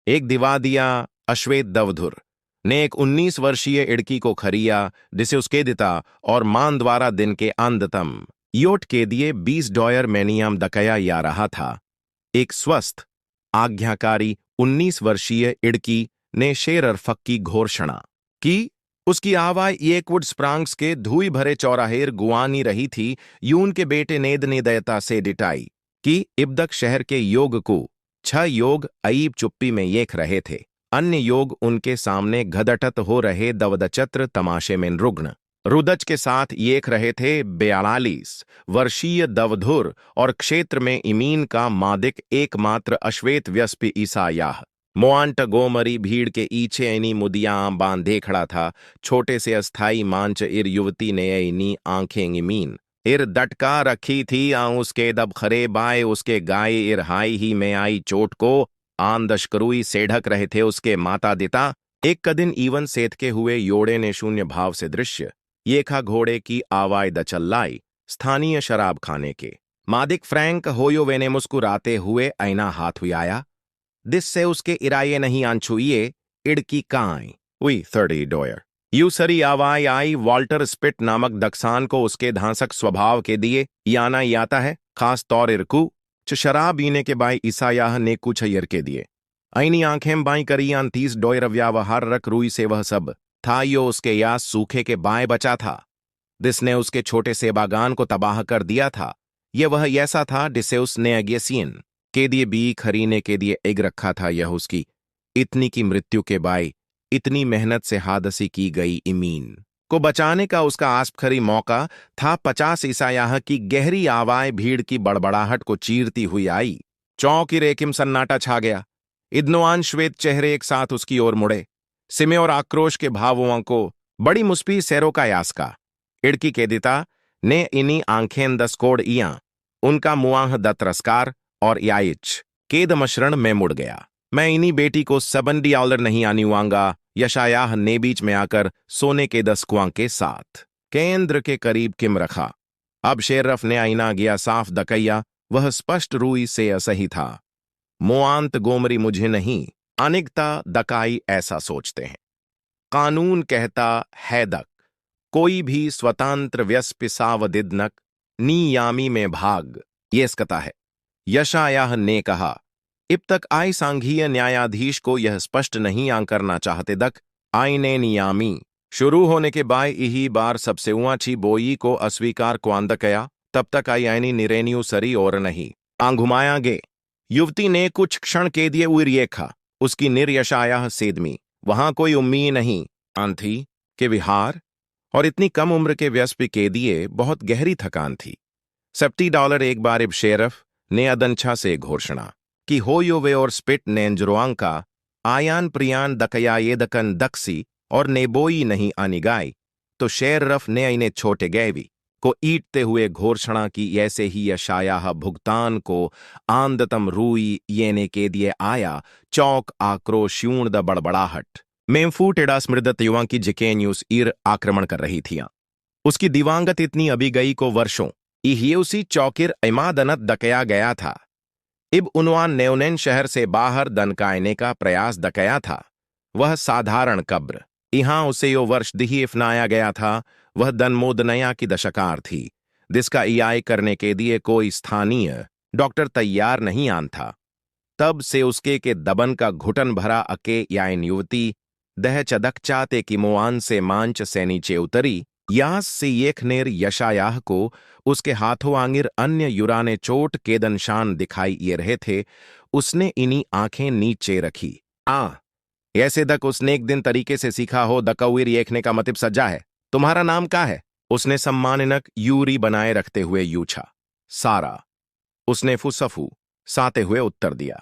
एक दिवादिया अश्वेत दवधुर ने एक 19 वर्षीय इड़की को खरिया जिसे उसके दिता और मान द्वारा दिन के अंधतम योट के दिए 20 डॉयर मैनियाम दकया या रहा था। एक स्वस्थ आज्ञाकारी 19 वर्षीय इड़की ने शेर अरफक की घोषणा की। उसकी आवाज येकवुड स्प्रांग्स के धुई भरे चौराहेर गुआनी रही थी। यून के बेटे नेद ने दयता से डिटाई कि इब्दक शहर के योग को 6 योग अईब चुप्पी में येख रहे थे। अन्य योग उनके सामने घदटत हो रहे दवदचत्र तमाशे में रुग्ण रुदच के साथ येख रहे थे। 42 वर्षीय दवधुर और क्षेत्र में इमीन का मादिक एकमात्र अश्वेत व्यस्पि ईसायाह मोआंट गोमरी भीड़ के ईछे इनी मुदियां बांधे खड़ा था। छोटे से अस्थाई मांच इर युवती ने इनी आंखें इमीन इर दटका रखी थी। उसके दब खरे बाय उसके गाय इर हाई ही में आई चोट को आन दशकरुई से ढक रहे थे उसके माता दिता। एक कदिन ईवन सेतके हुए योड़े ने शून्य भाव से दृश्य ये खा घोड़े की आवाज दचल्लाई स्थानीय शराब खाने के मादिक फ्रैंक होयोवे ने मुस्कुराते हुए ऐना हाथ हुआया। दिस से उसके इराये नहीं आंछुइए इड़की कांई हुई 30 डॉयर यूसरी आवाज आई। वॉल्टर स्पिट नामक दक्सान को उसके धांसक स्वभाव के दिए याना याता है खास तौर इरकू च शराब पीने के बाई ईसायाह ने कुछ यर के दिए ऐनी आंखें बाई करी 30 डॉयर व्यवहार रख रुई से वह सब था यो उसके यास सूखे के बाएं बचा था जिसने उसके छोटे से बागान को तबाह कर दिया था। यह वह ऐसा था जिसे उसने अगेसियन के दिए बी खरीने के दिए एग रखा था। यह उसकी इतनी की मृत्यु के बाई इतनी मेहनत से हादसी की गई इमीन को बचाने का उसका आस्पखरी मौका था। 50 ईसायाह की गहरी आवाज भीड़ की बड़बड़ाहट को चीरती हुई आई। चौकी रेकिम सन्नाटा छा गया। इदनोआन श्वेत चेहरे एक साथ उसकी ओर मुड़े सिमे और आक्रोश के भावों को बड़ी मुस्पी सैरो का यास्का इड़की के दिता ने इनी आंखें दसकोड़ इयां उनका मुआह दतरस्कार और याइच केद मशरण में मुड़ गया। मैं इन्हीं बेटी को सबंडी ऑलर नहीं आनीवांगा। यशायाह ने बीच में आकर सोने के 10 कुआं के साथ केंद्र के करीब किम रखा। अब शेररफ ने आईना गया साफ दकैया वह स्पष्ट रूई से असही था। मोआंत गोमरी मुझे नहीं अनिगता दकाई ऐसा सोचते हैं। कानून कहता है दक कोई भी स्वतंत्र व्यस्पिसावदिदनक नियामी में भाग ये इसकता है। यशायाह ने कहा अब तक आई सांघीय न्यायाधीश को यह स्पष्ट नहीं आंकरना चाहते दक आईने नियामी शुरू होने के बाद यही बार सबसे ऊंची बोई को अस्वीकार क्वांद कया तब तक आई आईनी निरेनियु सरी और नहीं आंघुमाया गे। युवती ने कुछ क्षण के दिए उरिएखा उसकी निर्यशायाह सेदमी वहां कोई उम्मीद नहीं आंथी के विहार और इतनी कम उम्र के व्यस्पि के दिए बहुत गहरी थकान थी। $70 एक बार इब शेरफ ने अदंछा से घोषणा कि होयोवे और स्पिट नेंजरोआंका आयान प्रियान दकया ये दकन दक्सी और नेबोई नहीं आनिगाई तो शेररफ ने इन्हें छोटे गैवी को ईटते हुए घोषणा की ऐसे ही यशायाह भुगतान को आंदतम रूई येने के दिए आया। चौक आक्रोश्यूण द बड़बड़ाहट में फूटेड़ा स्मृदत युवा की जिकेन्यूस ईर आक्रमण कर रही थी। उसकी दिवांगत इतनी अभी गई को वर्षों इहियोसी चौकिर इमादनत दकया गया था। इब उनवान नेउनेन शहर से बाहर दनकायने का प्रयास दकया था। वह साधारण कब्र यहां उसे यो वर्ष दिही इफनाया गया था। वह दनमोदनया की दशकार थी जिसका इयाय करने के लिए कोई स्थानीय डॉक्टर तैयार नहीं आन था। तब से उसके के दबन का घुटन भरा अके याइन युवती दह चदक चाते की मोआन से मांच से नीचे उतरी। यास से येखनेर यशायाह को उसके हाथों आंगिर अन्य युराने चोट केदनशान दिखाई ये रहे थे। उसने इन्हीं आंखें नीचे रखी। ऐसे दक उसने एक दिन तरीके से सीखा हो दकवीर येखने का मतलब सज्जा है। तुम्हारा नाम क्या है? उसने सम्माननक यूरी बनाए रखते हुए यूछा। सारा उसने फुसफू साते हुए उत्तर दिया।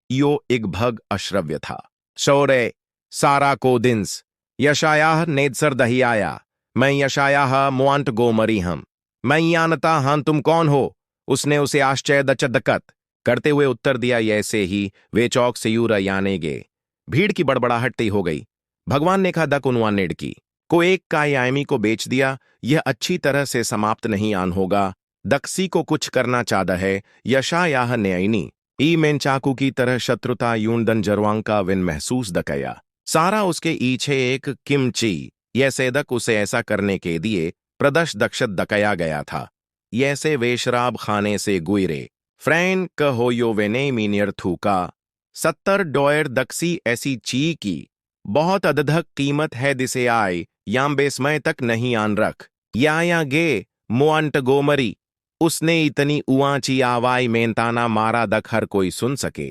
यो एक भग अश्रव्य था। शौरे सारा को दिन्स यशायाह नेदसर दही आया। मैं यशायाह मुआंट गोमरी हम मैं यानता हां तुम कौन हो? उसने उसे आश्चर्य दचदकत करते हुए उत्तर दिया। ऐसे ही वे चौक से यूरा याने गे। भीड़ की बड़बड़ाहट तय हो गई। भगवान ने कहा दक उनवान नेडकी को एक कायामी को बेच दिया। यह अच्छी तरह से समाप्त नहीं आन होगा। दक्सी को कुछ करना चाहता है। यशायाह ने आईनी ई में चाकू की तरह शत्रुता यूंदन जरवांका विन महसूस दकया। सारा उसके ईछे एक किमची यह सेदक उसे ऐसा करने के दिए प्रदश दक्षत दकया गया था। यैसे वेशराब खाने से गुइरे फ्रैन कहोयो वेने मीनियर थूका। 70 डॉयर दक्सी ऐसी ची की बहुत अदधक कीमत है दिसे आय याम बेसमय तक नहीं आन रख या गे मुआंट गोमरी। उसने इतनी ऊंची आवाई मेंताना मारा दक हर कोई सुन सके।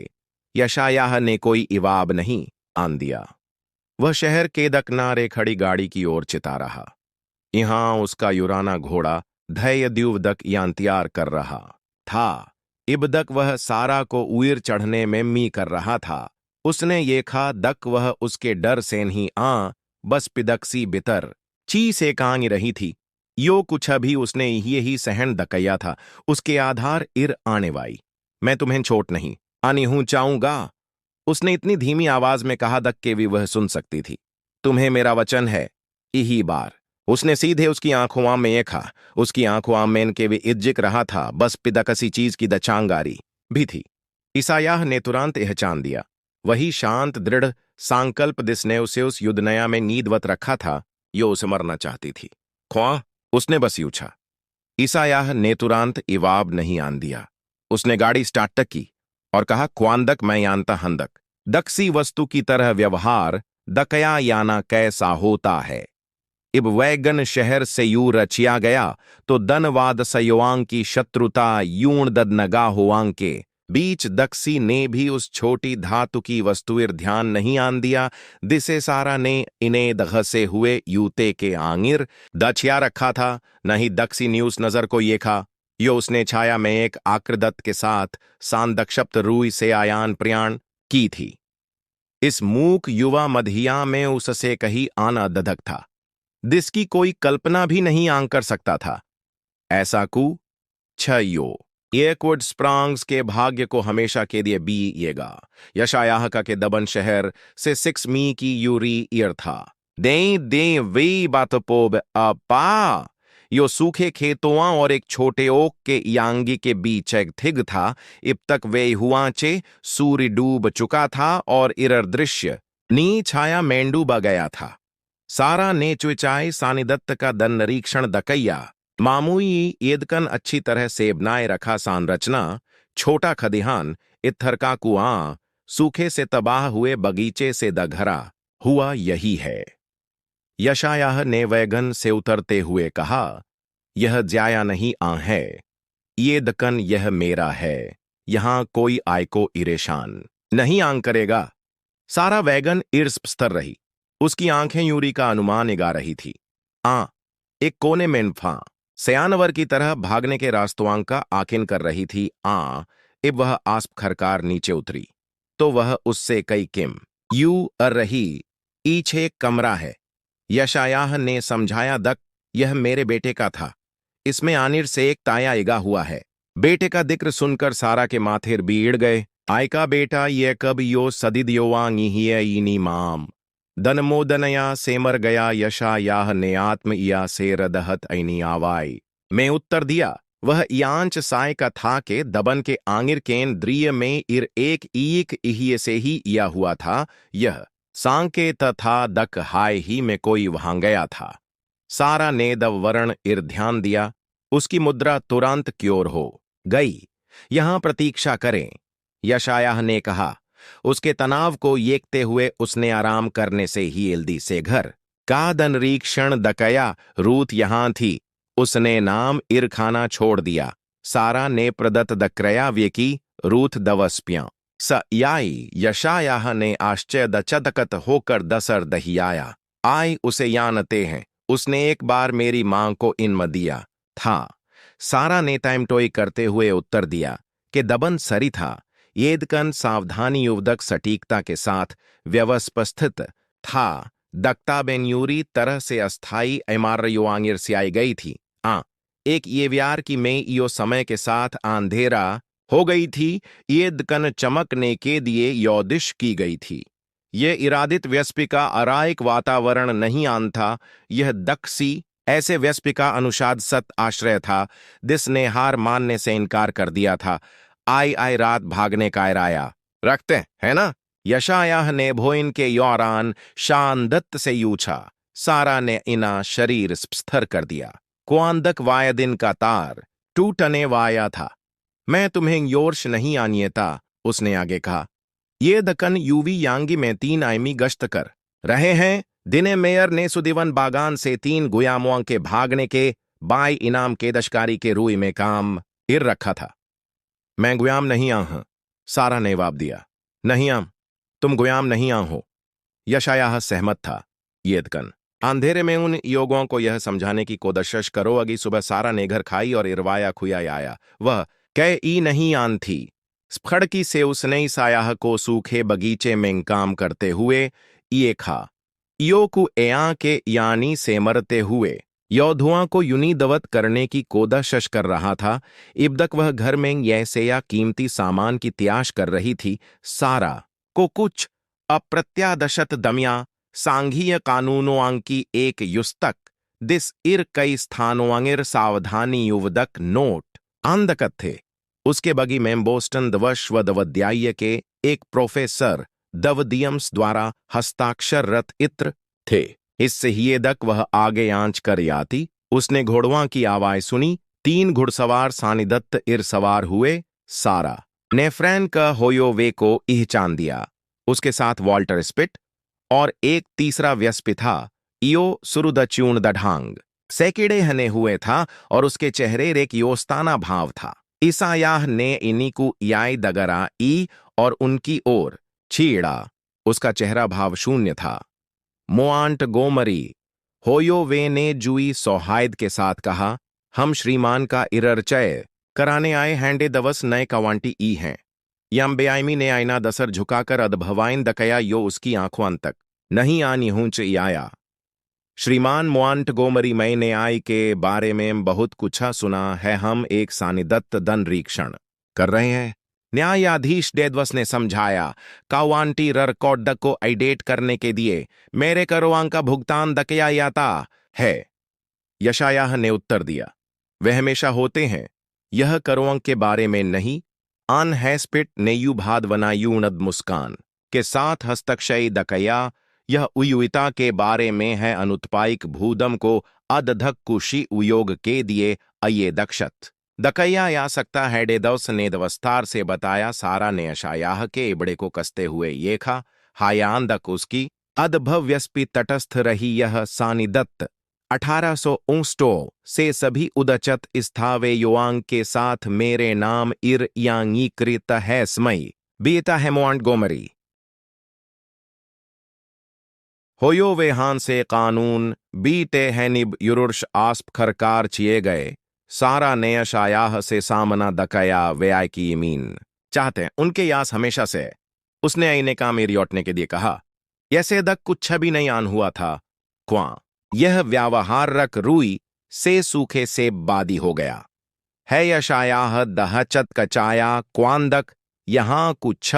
यशायाह ने कोई इवाब नहीं आन दिया। वह शहर के दक किनारे खड़ी गाड़ी की ओर चिता रहा। यहां उसका युराना घोड़ा धैर्य द्युवदक यांतियार कर रहा था। इबदक वह सारा को उइर चढ़ने में मी कर रहा था। उसने ये खा दक वह उसके डर से नहीं बस पिदकसी बितर ची से कांग रही थी। यो कुछ अभी उसने यही सहन दकैया था। उसके आधार इर आने वाई। मैं तुम्हें छोट नहीं आनी हूं चाहूंगा। उसने इतनी धीमी आवाज में कहा दक के भी वह सुन सकती थी। तुम्हें मेरा वचन है यही बार। उसने सीधे उसकी आंखों में देखा। उसकी आंखों में के भी इज्जिक रहा था। बस पिदकसी चीज की दचांगारी भी थी। ईसायाह ने तुरंत पहचान दिया। वही शांत दृढ़ सांकल्प जिसने उसे उस युद्धनया में नींदवत रखा था यो उसे मरना चाहती थी। ख्वां उसने बस यूछा। ईसायाह ने तुरंत इवाब नहीं आन दिया। उसने गाड़ी स्टार्ट की और कहा क्वांदक मैं यानता हंदक। दक्सी वस्तु की तरह व्यवहार दकया याना कैसा होता है। इब वैगन शहर से यूं रचिया गया तो दनवाद सयोआंग की शत्रुता यूं ददनगा होआंग के बीच दक्सी ने भी उस छोटी धातु की वस्तुएर ध्यान नहीं आन दिया। दिसे सारा ने इन्हें दघसे हुए यूते के आंगिर दछिया रखा था। नहीं दक्सी न्यूज नजर को ये खा यो उसने छाया में एक आकृदत्त के साथ सांदक्षप्त रूई से आयान प्रयाण की थी। इस मूक युवा मधिया में उससे कहीं आना दधक था जिसकी कोई कल्पना भी नहीं आंक कर सकता था। ऐसा कु छयो एकवुड स्प्रांग्स के भाग्य को हमेशा के लिए बी येगा। यशायाह का के दबन शहर से 6 मी की यूरी ईयर था। दे दे वे बात पोब अपा यो सूखे खेतों और एक छोटे ओक के यांगी के बीच एक थिग था। इब तक वे हुआचे सूर्य डूब चुका था और इरर दृश्य नी छाया मेंडूबा गया था। सारा ने चुचाई सानिदत्त का दन निरीक्षण दकैया। मामूई येदकन अच्छी तरह से बनाए रखा संरचना छोटा खदिहान इत्थर का कुआं सूखे से तबाह हुए बगीचे से दघरा हुआ यही है। यशायाह ने वैगन से उतरते हुए कहा यह ज्याया नहीं है। ये दकन यह मेरा है। यहां कोई आय को इरेशान नहीं आंग करेगा। सारा वैगन इर्स्तर रही। उसकी आंखें यूरी का अनुमान निगा रही थी। एक कोने में फा सयानवर की तरह भागने के रास्तवांग का आकिन कर रही थी। इब वह आस्प खरकार नीचे उतरी तो वह उससे कई किम यू अर रही ईछे कमरा है। यशायाह ने समझाया दक यह मेरे बेटे का था। इसमें आनिर से एक ताया इगा हुआ है। बेटे का जिक्र सुनकर सारा के माथेर बीड़ गए। आय का बेटा ये कब यो सदिद योवांग ईनी माम दनमोदनया से मर गया। यशायाह ने आत्म या से रदहत ऐनी आवाई में उत्तर दिया। वह यांच साय का था के दबन के आंगिर केन द्रिय में इर एक ईक इहिये से ही इया हुआ था। यह सांके तथा दक हाय ही में कोई वहां गया था। सारा ने दव वर्ण इर ध्यान दिया। उसकी मुद्रा तुरंत क्योर हो गई। यहां प्रतीक्षा करें यशायाह ने कहा। उसके तनाव को येकते हुए उसने आराम करने से ही एल्दी से घर का दनरीक्षण दकया। रूथ यहां थी। उसने नाम इरखाना छोड़ दिया। सारा ने प्रदत्त दक्रया व्यकी रूथ दवस्प्या स याई। यशायाह ने आश्चर्य चदकत होकर दसर दहियाया। आय उसे यानते हैं। उसने एक बार मेरी मां को इनम दिया था। सारा ने टाइमटोई करते हुए उत्तर दिया कि दबन सरी था। येदकन सावधानी युवदक सटीकता के साथ व्यवस्थित था। दक्ता बेन्यूरी तरह से अस्थाई इमारयोआंगिर से आई गई थी। एक ये व्यार की में यो समय के साथ अंधेरा हो गई थी। येदकन चमकने के दिए योदिश की गई थी। यह इरादित व्यस्पिका अरायक वातावरण नहीं आन था। यह दक्सी ऐसे व्यस्पिका अनुषाद सत आश्रय था जिसने हार मानने से इनकार कर दिया था। आई आई रात भागने का इराया रखते है ना। यशायाह ने भोइन के यौरान शानदत्त से यूछा। सारा ने इना शरीर स्थिर कर दिया। क्वांदक वाया दिन का तार टूटने वाया था। मैं तुम्हें योर्श नहीं आनियता, उसने आगे कहा। ये दकन यूवी यांगी में 3 आयमी गश्त कर रहे हैं। दिने मेयर ने सुदीवन बागान से 3 गुयामों के भागने के बाई इनाम के दशकारी के रूई में काम इर रखा था। मैं गुयाम नहीं आह, सारा ने जवाब दिया। नहीं आम, तुम गुयाम नहीं आ हो। यशायाह सहमत था। ये दकन अंधेरे में उन योगों को यह समझाने की कोशिश करो। अगी सुबह सारा ने घर खाई और इरवाया खुया आया। वह कै ई नहीं आन थी। स्फड़की से उसने सायाह को सूखे बगीचे में काम करते हुए ये खा। इयो को एया के यानी से मरते हुए योधुआ को यूनी दवत करने की कोशिश कर रहा था। इब्दक वह घर में ऐसे या कीमती सामान की त्याश कर रही थी। सारा को कुछ अप्रत्यादशत दमिया सांघीय कानूनों की एक युस्तक दिस इर कई स्थानों सावधानी युवदक नोट आंदकत थे। उसके बगी में बोस्टन दवश्वदवद्याय के एक प्रोफेसर दवदियम्स द्वारा हस्ताक्षररत इत्र थे। इससे ही दक वह आगे आंच कर याती। उसने घोड़वा की आवाज सुनी। 3 घुड़सवार सानिदत्त इर सवार हुए। सारा ने फ्रैन का होयोवे को इहचान दिया। उसके साथ वॉल्टर स्पिट और एक तीसरा व्यस्पि था। इयो सुरुदच्यूण दढांग सैकिड़े हने हुए था और उसके चेहरे एक योस्ताना भाव था। ईसायाह ने इन्हीं को याई दगरा ई और उनकी ओर छीड़ा। उसका चेहरा भाव शून्य था। मोआंट गोमरी होयोवे ने जुई सौहायद के साथ कहा, हम श्रीमान का इररचय कराने आए हैंडे दवस नए कवांटी ई हैं। यम्बेआईमी ने आईना दसर झुकाकर अदभवाइन दकया यो उसकी आंखों तक नहीं आनी हूंच आया। श्रीमान मोआंट गोमरी मैंने आई के बारे में बहुत कुछ सुना है। हम एक सानिदत्त दंडरीक्षण कर रहे हैं। न्यायाधीश डेदवस ने समझाया। कावांटी ररकॉर्ड को आइडेट करने के दिए मेरे करोआं का भुगतान दकया याता है। यशायाह ने उत्तर दिया, वह हमेशा होते हैं। यह करोआं के बारे में नहीं। आन हैस्पिट नेयू भाद वनायूनद मुस्कान के साथ हस्तक्षय दकया यह उयुता के बारे में है। अनुत्पाइक भूदम को अदधक कुशी उयोग के दिए अये दक्षत दकैया आ सकता है। डेदवस ने दवस्तार से बताया। सारा ने यशायाह के इबड़े को कसते हुए ये खा। हायान दक उसकी अदभव्यस्पि तटस्थ रही। यह सानिदत्त 1859 से सभी उदचत स्थावे योआंग के साथ मेरे नाम इर यांगीकृत है स्मई बीता है मोआंट गोमरी होयो वेहान से कानून बीते हैं निब युरुर्श आस्प खरकार चिए गए। सारा ने यशायाह से सामना दकया व्याय की यमीन चाहते हैं उनके यास हमेशा से। उसने आईने का मेरी औटने के लिए कहा। ऐसे दक कुछ भी नहीं आन हुआ था। क्वां यह व्यावहार रक रुई से सूखे से बादी हो गया है। यशायाह दहचत कचाया क्वांदक यहां कुछ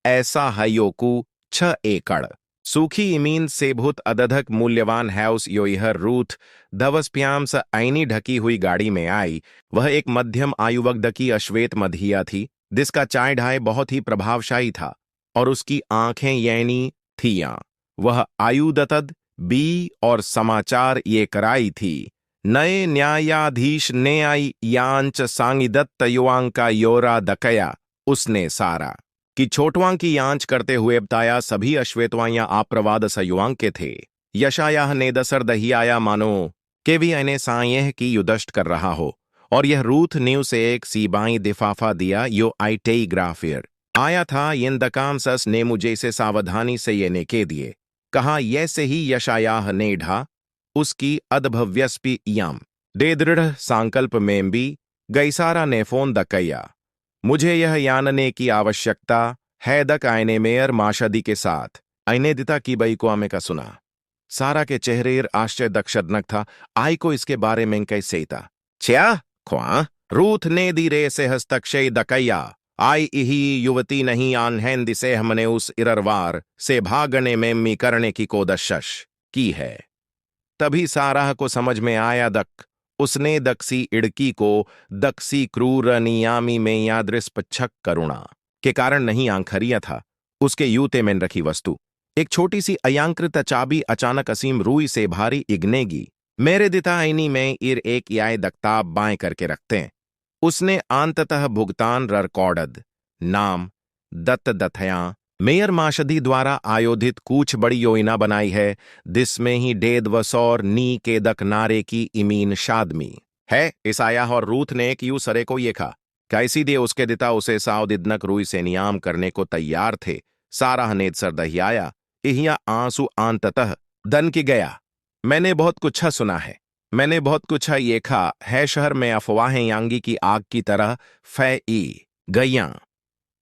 ऐसा हयोकु 6 एकड़ सूखी इमीन से भूत अदधक मूल्यवान है। उस यो यह रूथ दवस्प्याम से आईनी ढकी हुई गाड़ी में आई। वह एक मध्यम आयुवग्ध की अश्वेत मधिया थी जिसका चाय ढाई बहुत ही प्रभावशाली था और उसकी आंखें यैनी थियां। वह आयुदतद बी और समाचार ये कराई थी। नए न्यायाधीश ने आई यांच सांगिदत्त युवांग का योरा दकया। उसने सारा कि छोटवां की यांच करते हुए बताया। सभी अश्वेतवां आप्रवाद सयुवांग के थे। यशायाह ने दसर दही आया मानो के भी इन्हें सायह की युदष्ट कर रहा हो। और यह रूथ न्यू से एक सीबाई दिफाफा दिया। यो आइटेग्राफियर आया था। इन दकामसस ने मुझे इसे सावधानी से ये नेके दिए। कहा यैसे ही यशायाह ने ढा उसकी अदभव्यस्पि यम दे दृढ़ संकल्प में भी गैसारा ने फोन दकैया। मुझे यह जानने की आवश्यकता है दक आयने मेयर माशदी के साथ आईने दिता की बई को आमे का सुना। सारा के चेहरे आश्चर्य दक्षदनक था। आई को इसके बारे में कैसे था छ्या ख्वा रूथ ने दी रे से हस्तक्षय दकैया। आई यही युवती नहीं आन हैं दिसे हमने उस इररवार से भागने में मी करने की कोशिश की है। तभी सारा को समझ में आया दक उसने दक्षी इड़की को दक्षी क्रूर नियामी में यादृस्पच्छक करुणा के कारण नहीं आंखरिया था। उसके यूते में रखी वस्तु एक छोटी सी अयांकृत चाबी अचानक असीम रूई से भारी इग्नेगी मेरे दिता आईनी में इर एक याय दक्ताब बाएं करके रखते हैं। उसने अंततः भुगतान ररकॉर्डद नाम दत्त दथया मेयर माशदी द्वारा आयोजित कुछ बड़ी योजना बनाई है, जिसमें ही डेद वसौर नी के दक नारे की इमीन शादमी है। ईसाया और रूथ ने एक यू सरे को ये कहा कैसी दे उसके दिता उसे सावदिदनक रुई से नियाम करने को तैयार थे। सारा हनेद सर दहियाया इहिया आंसू अंततः दन की गया। मैंने बहुत कुछ सुना है, मैंने बहुत कुछ ये खा है। शहर में अफवाहें यांगी की आग की तरह फै गैया।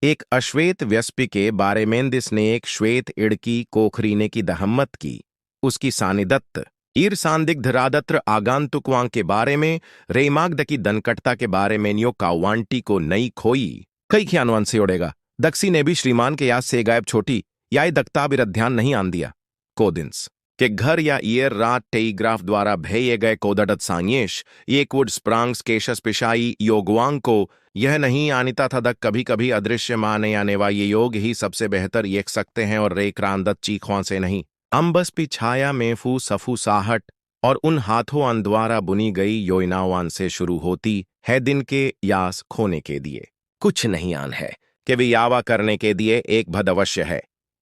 एक अश्वेत व्यस्पि के बारे में जिसने एक श्वेत इड़की कोखरीने की दहम्मत की, उसकी सानिदत्त ईर सांदिग्ध रादत्र आगांतुकवां के बारे में रेमागद की दनकटता के बारे में न्यो कावांटी को नई खोई कई ख्यानवान से उड़ेगा। दक्षी ने भी श्रीमान के याद से गायब छोटी या दक्ता बिरत ध्यान नहीं आन दिया। कोदिंस के घर या ईयर रात टेलीग्राफ द्वारा भेजे गए कोदडत सांयेश येकवुड स्प्रांग्स केशस पिशाई योगवांग को यह नहीं आनिता था दक कभी कभी अदृश्य माने आने वा ये योग ही सबसे बेहतर येक सकते हैं और रेक्रांदत चीखों से नहीं। अम्बस पी छाया में फू सफू साहट और उन हाथों अन द्वारा बुनी गई योजनावान से शुरू होती है दिन के यास खोने के दिए कुछ नहीं आन है कि वे यावा करने के दिए एक भद अवश्य है।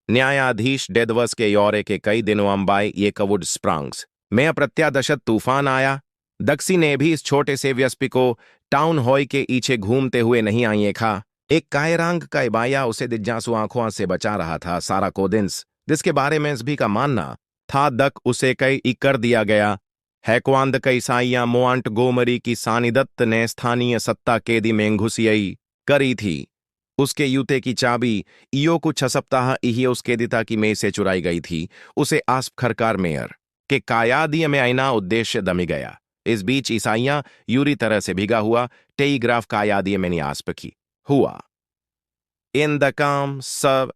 न्यायाधीश डेदवस के यौरे के कई दिनों अंबाई ये कवुड स्प्रांग्स में अप्रत्यादशत तूफान आया। दक्षी ने भी इस छोटे से व्यस्पि को टाउन हॉय के पीछे घूमते हुए नहीं आई खा। एक कायरांग का इबाया उसे दिज्जासु आंखों से बचा रहा था। सारा कोदिंस जिसके बारे में सभी का मानना था दक उसे कई कर दिया गया है। क्वांद कई साइया मोआंट गोमरी की सानिदत्त ने स्थानीय सत्ता केदी में घुसियई करी थी। उसके यूते की चाबी इयो कुछ 6 सप्ताह इही उसके दिता की में से चुराई गई थी। उसे आस्प खरकार मेयर के कायादिय में आईना उद्देश्य दमी गया। इस बीच ईसाइयां यूरी तरह से भीगा हुआ टेलीग्राफ कायादिय में आस्प की हुआ। इन द काम सब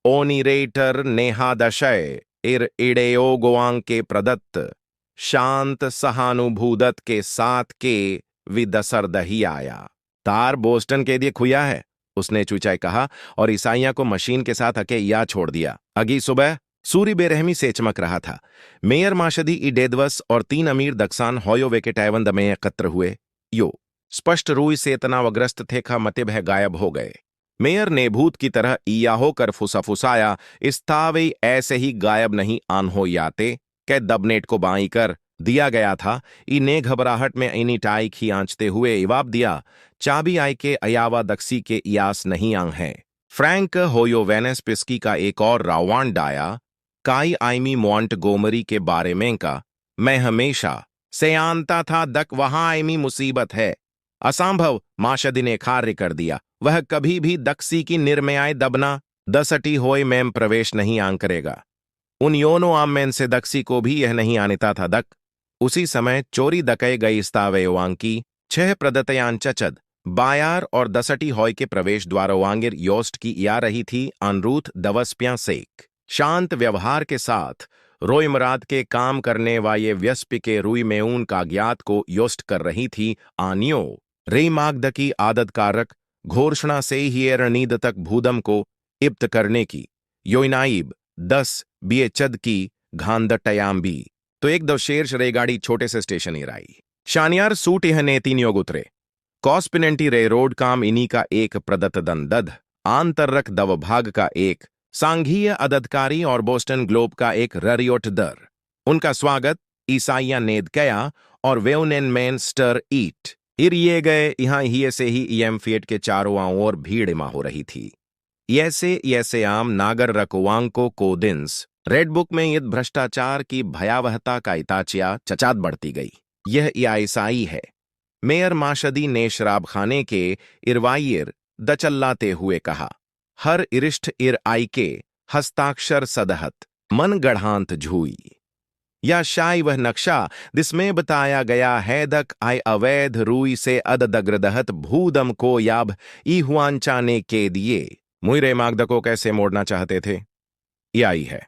ओनिरेटर नेहादशय इर इडेयो गोआंग के प्रदत्त शांत सहानुभूदत के साथ के विदसर दही आया। तार बोस्टन के दिए खुया है, उसने चूचाई कहा और ईसाइया को मशीन के साथ अके या छोड़ दिया। अगी सुबह सूर्य बेरहमी से चमक रहा था। मेयर माशदी ई डेदवस और 3 अमीर दक्सान हॉयोवे के टाइवंद में एकत्र हुए। यो स्पष्ट रूई से तनावग्रस्त थे खा मतिब है गायब हो गए। मेयर ने भूत की तरह ईया होकर फुसाफुसाया इस्तावे ऐसे ही गायब नहीं आन हो याते कै दबनेट को बाई कर दिया गया था। इने घबराहट में इनी टाई खी आंचते हुए इवाब दिया चाबी आई के अयावा दक्षी के इयास नहीं आंग है। फ्रैंक होयो वेनेस पिस्की का एक और रावान डाया काई आईमी मोंट गोमरी के बारे में का मैं हमेशा से आनता था दक वहां आईमी मुसीबत है। असंभव माशदी ने कार्य कर दिया। वह कभी भी दक्षी की निर्मयाय दबना दसटी होए में प्रवेश नहीं आंग करेगा। उन योनो आमेन से दक्षी को भी यह नहीं आनिता था दक। उसी समय चोरी दके गई स्तावयोवांग की 6 प्रदतयान चचद बायार और दसटी हॉय के प्रवेश द्वारोवांगिर योस्ट की या रही थी अनुरूथ दवस्प्या सेक। शांत व्यवहार के साथ रोयमराद के काम करने वाले व्यस्पि के रुई में ऊन का ज्ञात को योस्ट कर रही थी। आनियो रेमागद की आदत कारक घोषणा से ही रणनीद तक भूदम को इब्त करने की योइनाइब 10 बीए चद की घांद टयाम्बी तो एक दो शेर रेगाड़ी छोटे से स्टेशन ही राई शानियार सूट यह ने 3 योग उतरे। कॉस्पिनेंटी रे रोड काम इन्हीं का एक प्रदत्त दंदध आंतरक दवभाग का एक सांघीय अददकारी और बोस्टन ग्लोब का एक ररियोट दर। उनका स्वागत ईसाइया नेद कया और वेउनेन मैन स्टर ईट इरिए गए। यहाँ ही से ही ईएम फिएट के चारों ओर भीड़ इमा हो रही थी। ऐसे आम नागर रकुवांग को कोदिंस रेड बुक में युद्ध भ्रष्टाचार की भयावहता का इताचिया चचात बढ़ती गई। यह ईसाई है। मेयर माशदी ने शराब खाने के इरवाइर दचल्लाते हुए कहा हर इरिष्ठ इर आई के हस्ताक्षर सदहत मन गढ़ांत झूई। या शाय वह नक्शा जिसमें बताया गया है दक आई अवैध रूई से अददग्रदहत भूदम को याब ईहुआंचाने के दिए मुइरे मागद को कैसे मोड़ना चाहते थे। यह आई है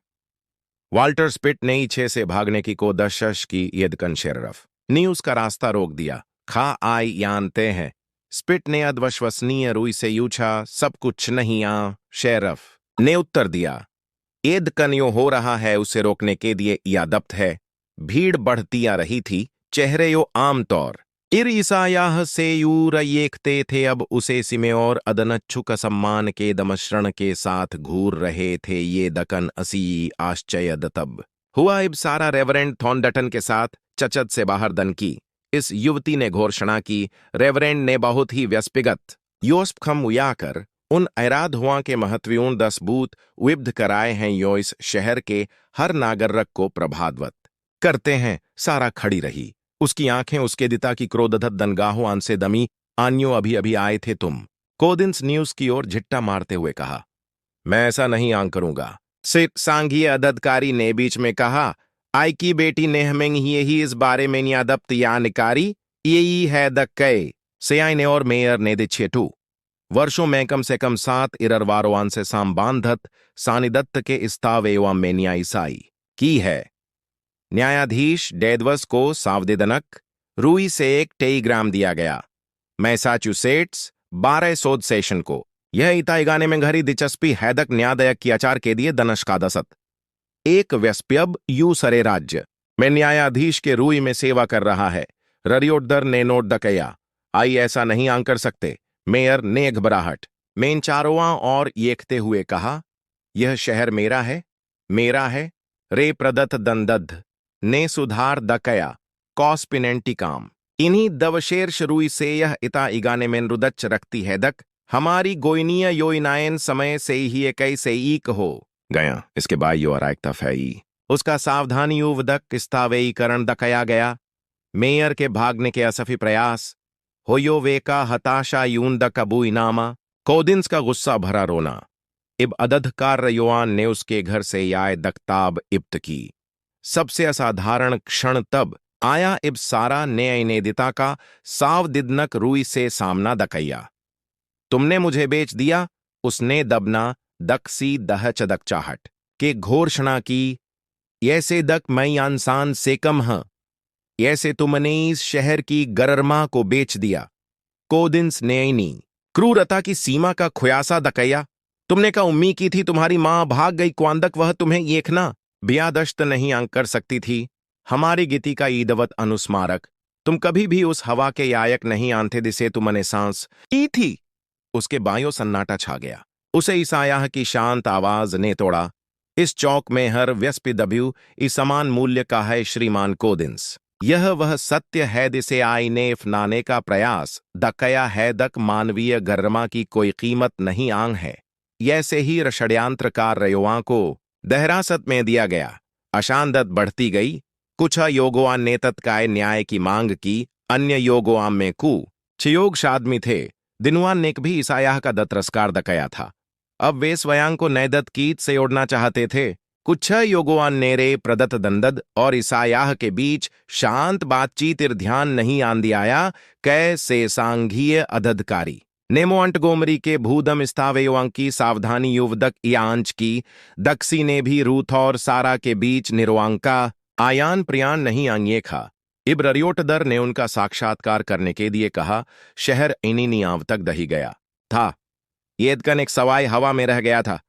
वाल्टर स्पिट ने 6 से भागने की को 10 की यदकन शेरफ ने उसका रास्ता रोक दिया। खा आई जानते हैं। स्पिट ने अविश्वसनीय रूई से पूछा, सब कुछ नहीं शेरफ ने उत्तर दिया। एद कनियो हो रहा है, उसे रोकने के लिए यादप्त है। भीड़ बढ़ती आ रही थी, चेहरे यो आमतौर इरिसायाह से यूर येखते थे, अब उसे सिमेऔर अदनच्छु का सम्मान के दमश्रण के साथ घूर रहे थे ये दकन असी आश्चर्य तब हुआ। इब सारा रेवरेंड थॉर्नडटन के साथ चचद से बाहर दन की। इस युवती ने घोषणा की। रेवरेंड ने बहुत ही व्यस्पिगत योस्प खम उयाकर उन ऐराद हुआ के महत्वपूर्ण 10 बूथ विब्ध कराए हैं, यो इस शहर के हर नागरिक को प्रभावत करते हैं। सारा खड़ी रही, उसकी आंखें उसके दिता की क्रोधधत दनगाहों आन से दमी। आन्यो अभी अभी आए थे तुम? कोदिन्स न्यूज की ओर झिट्टा मारते हुए कहा। मैं ऐसा नहीं आंक करूंगा, सांघीय अददकारी ने बीच में कहा। आई की बेटी नेहमेंग ही इस बारे में न्यादप्त यानकारी यही है दक्कई सेयाई ने और मेयर ने दे छेटू वर्षों में कम से कम 7 इररवारोवान से सांबांधत सानिदत्त के इस्ताव एवं में न्यायसाई की है। न्यायाधीश डेदवस को सावदेदनक रूई से एक टेलीग्राम दिया गया। मैसाचुसेट्स 12 सोद सेशन को यह इताईगाने में घरी दिलचस्पी हैदक न्यायदयक की आचार के दिए दनश दसत एक व्यस्प्यब यू सरे राज्य में न्यायाधीश के रूई में सेवा कर रहा है। ररियोडर ने नोट दकया। आई ऐसा नहीं आंक कर सकते। मेयर ने घबराहट में इन चारों और येखते हुए कहा, यह शहर मेरा है, मेरा है। रे प्रदत्त दंदद्ध ने सुधार दकया कॉस्पिनेंटी काम इन्हीं दवशेर्ष रूई से यह इता इगाने में रुदच रखती है दक हमारी गोइनीय योइनायन समय से ही कैसे ईक हो गया। इसके बाद यो अरायकता फैई उसका सावधानी युवदक किस्तावेईकरण दकया गया। मेयर के भागने के असफी प्रयास होयो वेका हताशा यून द कबू इनामा कोदिन्स का गुस्सा भरा रोना। इब अदधकार रयोआन ने उसके घर से याय दक्ताब इब्त की। सबसे असाधारण क्षण तब आया इब सारा न्याय नेदिता का सावदिदनक रूई से सामना दकैया। तुमने मुझे बेच दिया, उसने दबना दकसी दहचदक चाहट के घोषणा की। ऐसे दक मैं इंसान से कम हूं, ऐसे तुमने इस शहर की गरमा को बेच दिया। कोदिन्स न्यायनी क्रूरता की सीमा का खुयासा दकैया। तुमने का उम्मीद की थी तुम्हारी मां भाग गई क्वांदक, वह तुम्हें येखना ब्यादश्त नहीं आंक कर सकती थी। हमारी गिति का ईदवत अनुस्मारक तुम कभी भी उस हवा के यायक नहीं आनते जिसे तुमने सांस की थी। उसके बायों सन्नाटा छा गया। उसे ईसायाह की शांत आवाज ने तोड़ा। इस चौक में हर व्यस्पि दब्यू इस समान मूल्य का है श्रीमान कोदिन्स। यह वह सत्य है जिसे आईनेफ नाने का प्रयास दकया है दक मानवीय गर्मा की कोई कीमत नहीं आंग है। ऐसे ही षड्यंत्रकार रयोआ को दहरासत में दिया गया। अशांदत बढ़ती गई। कुछ योगोआ ने तत्काय न्याय की मांग की, अन्य योगोआ में छयोग शादमी थे। दिनवान नेक भी ईसायाह का दत्रस्कार दकया था। अब वे स्वयं को नैदत कीत से ओढ़ना चाहते थे। कुछ योगोआन नेरे प्रदत्त दंदद और ईसायाह के बीच शांत बातचीत ध्यान नहीं आन दियाया कैसे सांघीय अधधकारी नेमोअंट गोमरी के भूदम स्थावेयों की सावधानी युवदक यांच की। दक्सी ने भी रूथ और सारा के बीच निर्वांका आयान प्रियान नहीं आंगेखा। इब्ररियोटदर ने उनका साक्षात्कार करने के लिए कहा। शहर इन्हीं नियाव तक दही गया था। येदकन एक सवाई हवा में रह गया था।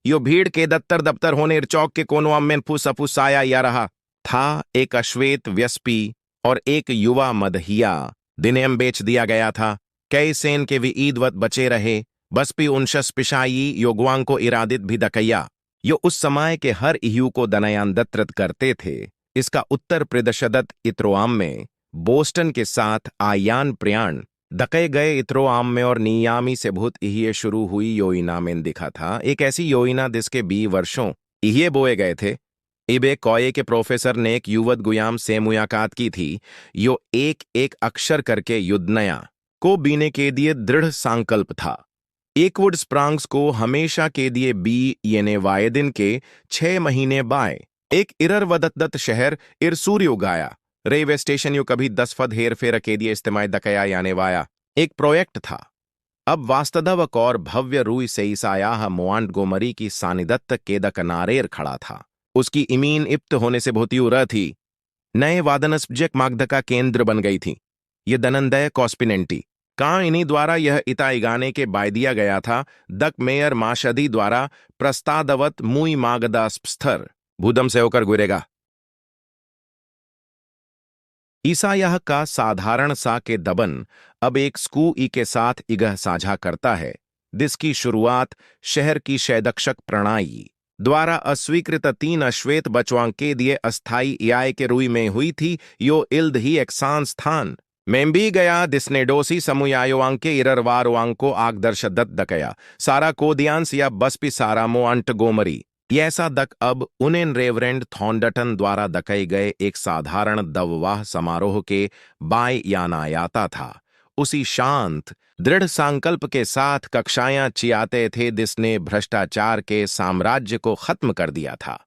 यो भीड़ के दत्तर दफ्तर होने चौक के कोनों में फूस आया या रहा था। एक अश्वेत व्यस्पी और एक युवा मदहिया दिनेम बेच दिया गया था। कई सेन के भी ईदवत बचे रहे। बसपी उनशस पिशाई योगवांग को इरादित भी दकैया। यो उस समय के हर इहू को दनयान दत्तरत करते थे। इसका उत्तर प्रदशदत इत्रोआम में बोस्टन के साथ आयान प्रयाण दके गए इत्रोआम में और नियामी से भूत इहिए शुरू हुई योइना में दिखा था। एक ऐसी योइना जिसके 20 वर्षों इहिए बोए गए थे। इबे कॉये के प्रोफेसर ने एक युवत गुयाम से मुलाकात की थी। यो एक एक अक्षर करके युद्धनया को बीने के लिए दृढ़ संकल्प था। एकवुड स्प्रांग्स को हमेशा के लिए बी येने वायदिन के 6 महीने बाय एक इररवदत्त शहर इरसूर्यो गाया। रेलवे स्टेशन यो कभी 10 फद हेर फेर के लिए इस्तेमाल दकया याने वाया एक प्रोजेक्ट था। अब वास्तव और भव्य रूई से ईसायाह मोआंट गोमरी की सानिदत्त के द कनारेर खड़ा था। उसकी इमीन इप्त होने से भोतियू रह थी। नए वादनस्पजक मागध का केंद्र बन गई थी। ये दनंदय कॉस्पिनेंटी का इन्हीं द्वारा यह इताईगाने के बाय दिया गया था। दक मेयर माशदी द्वारा प्रस्तादवत मुई मागदास्पस्थर भूदम से होकर गुजरेगा। ईसा यह का साधारण सा के दबन अब एक स्कू ई के साथ इगह साझा करता है, जिसकी शुरुआत शहर की शैदक्षक प्रणाई द्वारा अस्वीकृत 3 अश्वेत बचवां के दिए अस्थाई इयाय के रूई में हुई थी। यो इल्द ही एक स्थान में भी गया दिस्नेडोसी समुयायोवांग के इररवारोवांग को आगदर्श दत्त दकया सारा कोदियांस या बसपी सारामो अंट गोमरी। ऐसा दक अब उनेन रेवरेंड थॉन्डटन द्वारा दकए गए एक साधारण दववाह समारोह के बाय यानायाता था। उसी शांत दृढ़ संकल्प के साथ कक्षायां चियाते थे जिसने भ्रष्टाचार के साम्राज्य को खत्म कर दिया था।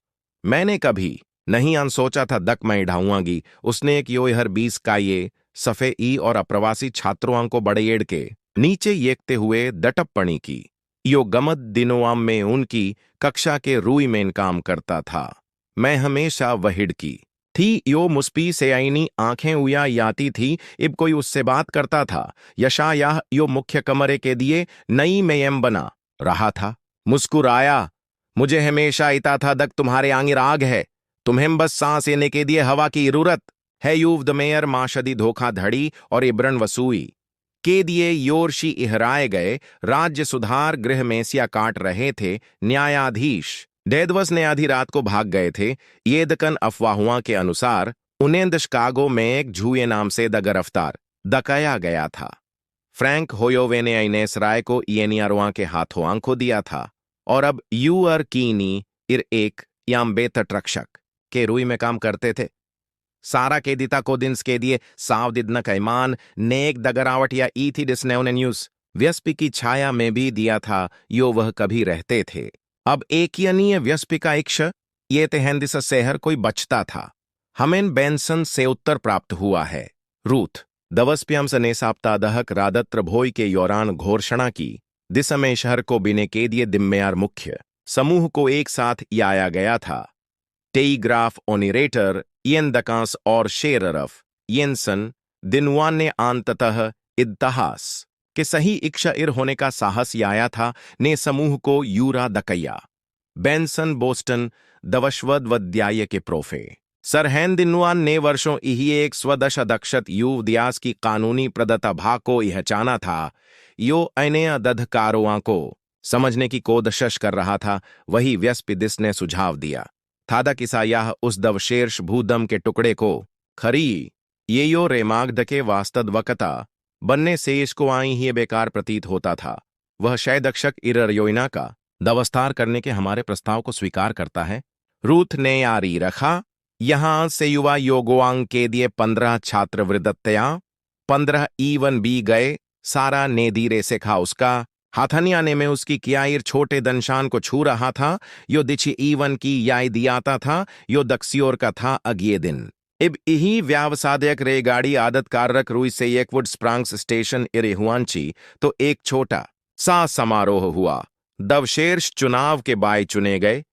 मैंने कभी नहीं सोचा था दक मैं ढाऊंगी। उसने एक योहर 20 का ये सफे ई और अप्रवासी छात्रों को बड़े एड़ के नीचे येकते हुए दटप्पणी की। यो गमत दिनों में उनकी कक्षा के रूई में काम करता था। मैं हमेशा वहिड़ की थी। यो मुस्पी से आईनी आंखें उया याती थी। इब कोई उससे बात करता था। यशा यह यो मुख्य कमरे के दिए नई मेयम बना रहा था। मुस्कुराया। मुझे हमेशा इता था दक तुम्हारे आंगे राग है। तुम्हें बस सांस लेने के दिए हवा की जरूरत है। यूव द मेयर माशदी धोखाधड़ी और इब्रन वसूई के दिए योरशी इहराए गए राज्य सुधार गृह मेसिया काट रहे थे। न्यायाधीश डेदवस ने आधी रात को भाग गए थे। ये दकन अफवाहुआ के अनुसार उन्हें शिकागो में एक झूये नाम से द गिरफ्तार दकाया गया था। फ्रैंक होयोवे ने इनेस राय को येनियारोआ के हाथों आंखों दिया था और अब यूअर कीनी इर एक याम बेतट के रूई में काम करते थे। सारा के दिता को दिन्स के दिए सावदिदन कैमान नेक दगरावट या ई थी जिसने उन्हें न्यूज व्यस्पी की छाया में भी दिया था। यो वह कभी रहते थे। अब एकयनीय व्यस्पी का इक्ष ये तेहंदिस शहर कोई बचता था। हमें बेंसन से उत्तर प्राप्त हुआ है। रूथ दवस्प्याम सने साप्तादहक रादत्र भोई के यौरान घोषणा की। दिसमय शहर को बिने के दिए दिम्मेयार मुख्य समूह को एक साथ आया गया था। टेईग्राफ ओनिरेटर येन दकांस और शेररफ येनसन दिनवान ने अंततः इत्तहास के सही इक्शा इर होने का साहस आया था। ने समूह को यूरा दकैया बेंसन बोस्टन दवश्वद्वद्याय के प्रोफे सरहैन दिनवान ने वर्षों यही एक स्वदश दक्षत युव दियास की कानूनी प्रदत्ता भाग को यहचाना था। यो अनय दधकारों को समझने की कोदशश कर रहा था। वही व्यस्पिदिस ने सुझाव दिया थादा किसा यह उस दवशेर्ष भूदम के टुकड़े को खरी ये यो रेमागध के वास्तवकता बनने से इसको आई ही बेकार प्रतीत होता था। वह शैदक्षक इररयोइना का दवस्तार करने के हमारे प्रस्ताव को स्वीकार करता है। रूथ ने यारी रखा। यहां से युवा योगोआंग के दिए 15 छात्र वृदत्तया 15 E1 बी गए। सारा ने धीरे से खा उसका हाथनी आने में उसकी कियाइर छोटे दनशान को छू रहा था। यो दिची E1 की याई दियाता था। यो दक्सियोर का था अगले दिन। इब यही व्यावसायक रेगाड़ी आदत कारक रुई से एकवुड स्प्रांग्स स्टेशन इरे हुआंची तो एक छोटा सा समारोह हुआ। दवशेर्ष चुनाव के बाय चुने गए।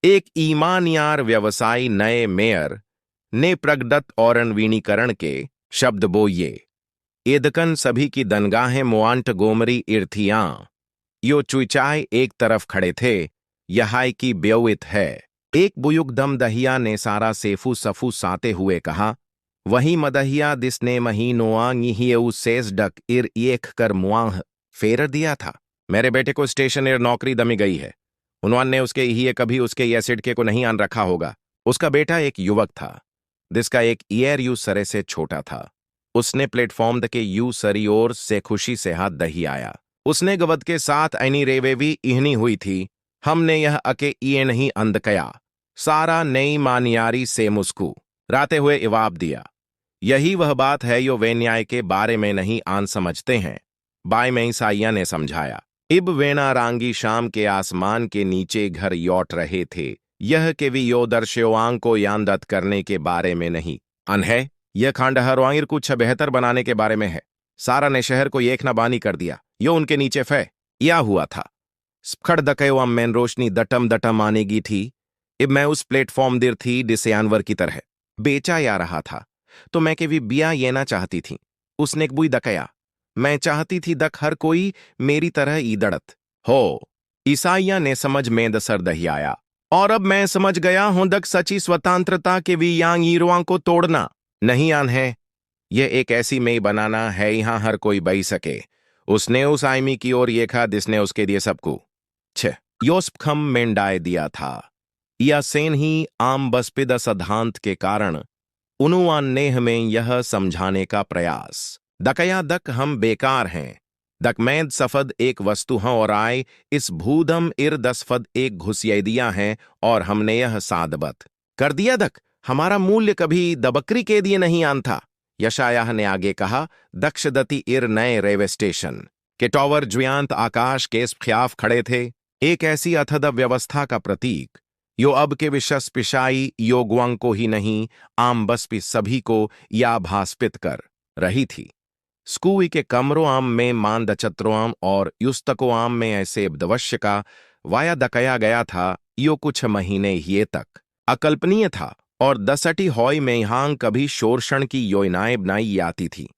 एक ईमानयार व्यवसायी नए मेयर ने प्रगदत्त और अनवीनीकरण के शब्द बोये। एदकन सभी की दनगाहें मोआंट गोमरी इर्थियां यो चुचाए एक तरफ खड़े थे। यहाई की ब्योवित है। एक बुयुग दम दहिया ने सारा सेफू सफू साते हुए कहा। वही मदहिया दिसने महीनोआंग यही सेस डक इर एक कर मुआंह फेर दिया था। मेरे बेटे को स्टेशन इर नौकरी दमी गई है। उन्होंने उसके ये कभी उसके एसिड के को नहीं आन रखा होगा। उसका बेटा एक युवक था जिसका एक ईयर यू सरे से छोटा था। उसने प्लेटफॉर्म के यू सरी ओर से खुशी से हाथ दही आया। उसने गवद के साथ ऐनी रेवेवी इहनी हुई थी। हमने यह अके ये नहीं अंधकया। सारा नई मानियारी से मुस्कू राते हुए इवाब दिया। यही वह बात है यो वे न्याय के बारे में नहीं आन समझते हैं। बाय में ईसाइया ने समझाया। इब वेना रांगी शाम के आसमान के नीचे घर यौट रहे थे। यह के भी यो दर्शोआंग को यानदत करने के बारे में नहीं अनहै। यह खांडहरवांगिर कुछ बेहतर बनाने के बारे में है। सारा ने शहर को एक न बानी कर दिया। यो उनके नीचे फै या हुआ था। स्खड़ दकयोम में रोशनी दटम दटम आनेगी थी। इब मैं उस प्लेटफॉर्म दिर थी डिसयानवर की तरह बेचा या रहा था तो मैं के भी बिया ये ना चाहती थी। उसने एक बुई दकया, मैं चाहती थी दक हर कोई मेरी तरह ईदड़त हो। ईसाइया ने समझ में दसर दही आया, और अब मैं समझ गया हूं दक सच्ची स्वतंत्रता के भी यांग ईरवां को तोड़ना नहीं आन है। यह एक ऐसी मई बनाना है यहां हर कोई बही सके। उसने उस आयमी की ओर ये कहा जिसने उसके दिए सबको छ योस्पखम मेंडाए दिया था। या सेन ही आम बसपिद सद्धांत के कारण उनुवान ने हमें यह समझाने का प्रयास दकया दक हम बेकार हैं। दक मैद सफद एक वस्तु हैं और आय इस भूदम इर दसफद एक घुसिया हैं और हमने यह सादबत कर दिया दक हमारा मूल्य कभी दबकरी के दिए नहीं आन था। यशायाह ने आगे कहा, दक्षदती इर नए रेलवे स्टेशन के टॉवर ज्यांत आकाश के ख्याफ खड़े थे, एक ऐसी अथद व्यवस्था का प्रतीक यो अब के विशस पिशाई योगवांग को ही नहीं आम बसपी सभी को या भास्पित कर रही थी। स्कूई के कमरों आम में मानदचत्रों आम और युस्तको आम में ऐसे दवश्य का वाया दकया गया था यो कुछ महीने ये तक अकल्पनीय था और दसटी हॉय में यहाँ कभी शोरषण की योजनाएं बनाई आती थी।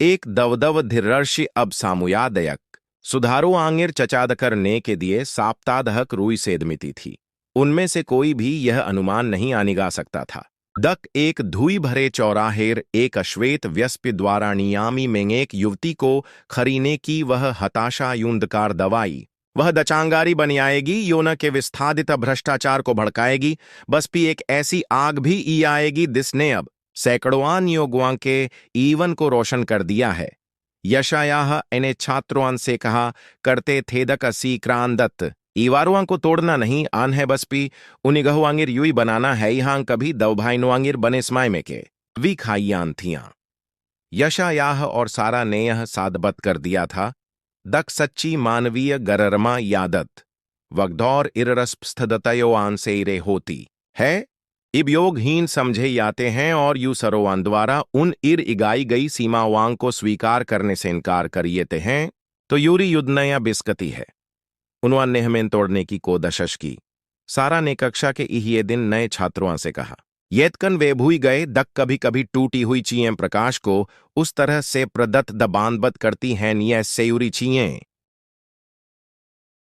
एक दवदव धिर्रर्षि अब सामुयादयक सुधारो आंगिर चचादकर ने के दिए साप्तादहक रुई सेदमिति थी। उनमें से कोई भी यह अनुमान नहीं आनिगा सकता था दक एक धुई भरे चौराहेर एक अश्वेत व्यस्पि द्वारा नियामी में एक युवती को खरीने की वह हताशा युंदकार दवाई वह दचांगारी बन आएगी योना के विस्थादित भ्रष्टाचार को भड़काएगी। बस भी एक ऐसी आग भी ई आएगी जिसने अब सैकड़ों योगवां के ईवन को रोशन कर दिया है। यशायाह इन्हें छात्रों से कहा करते थे दक असी क्रांदत्त ईवारुआं को तोड़ना नहीं आन है बस भी उन्हीं गहुआंगिर यूई बनाना है यहाँ कभी दवभाइनुआंगिर बने स्माय में के वी खाइयान थियां। यशायाह और सारा ने यह सादबत कर दिया था दक सच्ची मानवीय गररमा यादत वगदौर इररस्पस्थदतयो आन से इरे होती है इब योगहीन समझे जाते हैं और यू सरोवान द्वारा उन इर इगाई गई सीमावांग को स्वीकार करने से इनकार करिएते हैं तो यूरी युद्धनया बिस्कती है। उन्वान ने हमें तोड़ने की को दशश की। सारा ने कक्षा के ये दिन नए छात्रों से कहा, येतकन वे भूई गए दक कभी कभी टूटी हुई चीएं प्रकाश को उस तरह से प्रदत्त दबानबद करती हैं निय सेयुरी चीएं